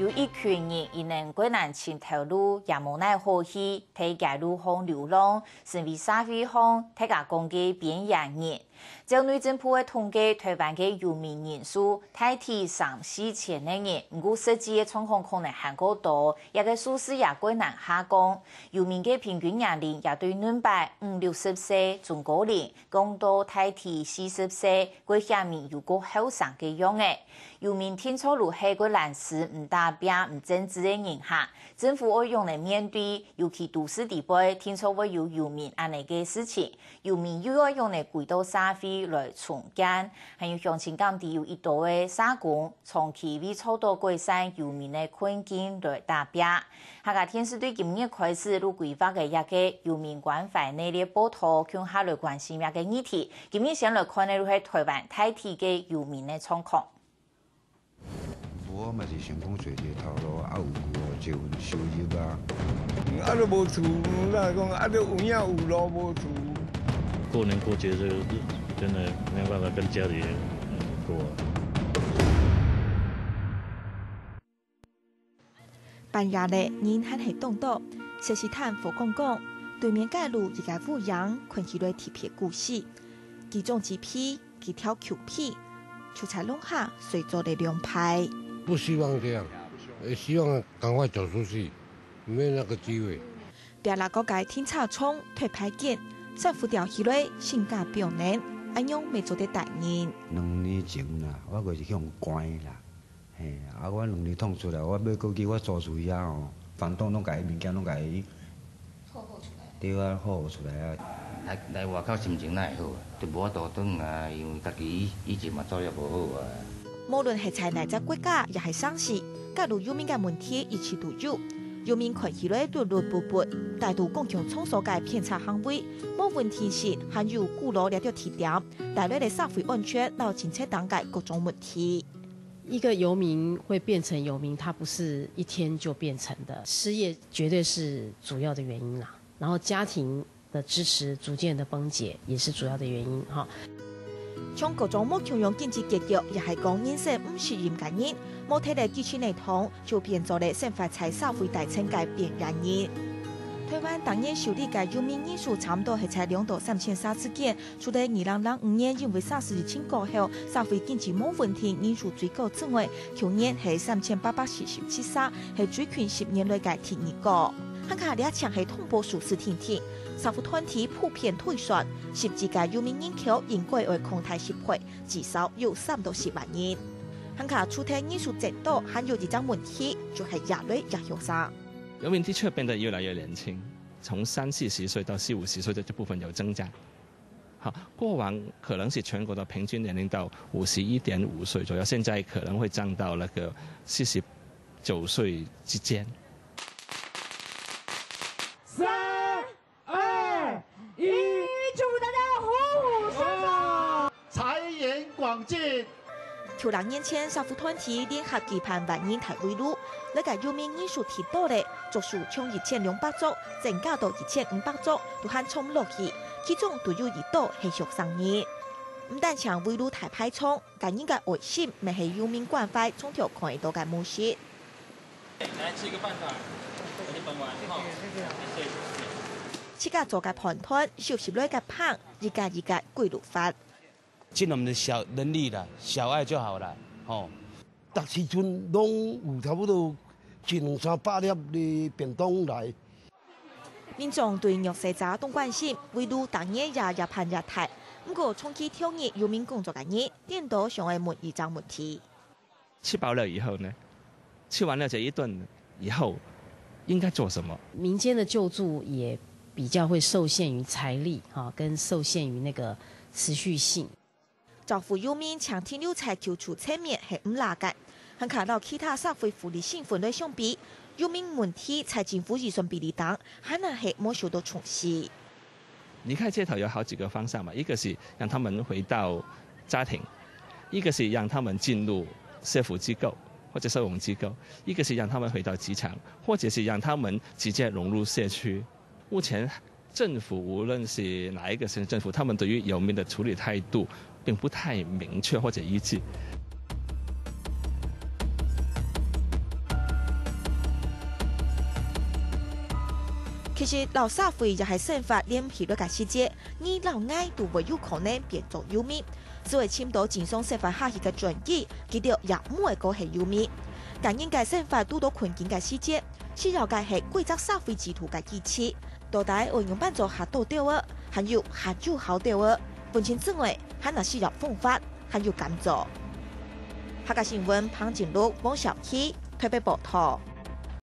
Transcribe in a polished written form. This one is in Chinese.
有一群人因能过难前头路，也无奈何喜，推介路方流浪，成为社会上大家讲的边缘人。照内政部的统计，台湾的游民人数大体上4000人，不过实际的状况可能还更多，也个数字也过难下降。游民的平均年龄也对560岁中高龄，降到大体40岁，过下面有个后生的样诶。游民听错路系个难事，唔代表唔政治的影响。政府要用来面对，尤其都市地区听错会有游民安尼嘅事情，游民又要用来回到社会来重建，还有乡亲港地有一多嘅社工，长期为超多改善游民的困境来打拼。下个天是对今年开始路规划嘅一个游民关怀内的报道，向下来关心一个议题。今年先来看呢，系台湾大体嘅游民的状况。我嘛是想讲找一个头路，有一份收入啊。都无厝，哪讲都有影有路无厝。过年过节这个真的没有办法跟家里人过。半夜嘞，人还系冻到，摄氏坦佛讲，对面街路一个乌羊困起来铁皮故事，其中一批几条球皮，出在弄下随做的两派。不希望这样，希望赶快走出去，没有那个机会。别那个界天草冲退牌件，政府调起来性价比难，安样未做得大人。2年前啦，我就是向关啦，嘿，我2年捅出来，我要过去我租厝遐吼，房东拢甲伊物件拢甲伊好出来，对啊，好出来啊。来外口心情哪会好啊？就无法度转啊，因为家己以前嘛做了无好啊。无论是在哪只国家，也是省市，各路游民嘅问题一直都有。游民看起来伦伦不不，大都共同冲所嘅偏差行为，冇问题是还有古老了条提点，带来的社会安全到警察当界各种问题。一个游民会变成游民，他不是一天就变成的，失业绝对是主要的原因啦。然后家庭的支持逐渐的崩解，也是主要的原因哈。从各种冇强用经济结构，也系讲人生唔是任嘅人，冇睇嚟基础系统，就变做了生活在社会大层嘅边缘人。台湾当年受理嘅游民人数差唔多系在2到3千3之间，除了2005年因为SARS疫情过后，社会经济冇问题，人数最高之外，去年系3847杀，系最近10年来嘅第2个。汉卡俩强系通报数字停停，社会团体普遍推算，实际嘅游民人口应该会控台10倍，至少有3到10万人。汉卡出台人数增多，还有一张问题，就系越来越后生。游民的确变得越来越年轻，从30-40岁到40-50岁的这部分有增加。好，过往可能是全国的平均年龄到51.5岁左右，现在可能会降到那个49岁之间。3、2、1，祝大家虎虎生风，财源广进。2、2年前，社福团体联合期盼万人台围路，那个游民人数提多咧，足数从1200组增加到2500组，都喊冲落去，其中都有一岛系学生人。唔但像围路太排冲，感人嘅卫生咪系游民关怀从条看到嘅模式。来吃一个半糖，我先帮完哈。自家做嘅盘团，收拾来嘅胖，一家归路法。尽我们的小能力啦，小爱就好了，吼。逐市村拢有差不多200-300粒的便当来。民众对弱势者都关心，围路当年也盼日台。不过，从去挑日游民工作嘅人，颠倒上来问一张问题：吃饱了以后呢？吃完了这一顿以后，应该做什么？民间的救助也比较会受限于财力哈，跟受限于那个持续性。照顾游民强天留才求助侧面系唔拉嘅，和看到其他社会福利性分类相比，游民问题在政府预算比例等，可能系冇受到重视。离开街头有好几个方向嘛，一个是让他们回到家庭，一个是让他们进入社福机构或者收容机构，一个是让他们回到职场，或者是让他们直接融入社区。目前政府无论是哪一个省政府，他们对于游民的处理态度并不太明确或者一致。其实老社会也系生活脸皮率嘅细节，你老爱都未有可能变做有名。只会深度轻松生活下去嘅转机，记得也唔会过系有名。感应嘅生活遇到困境嘅细节，需要嘅系规则社会制度嘅基础，到底运用办做下到掉啊，还有下有好掉啊，本身之外，还那需要方法，还有感做。客家新闻潘景禄、汪小希特别报道。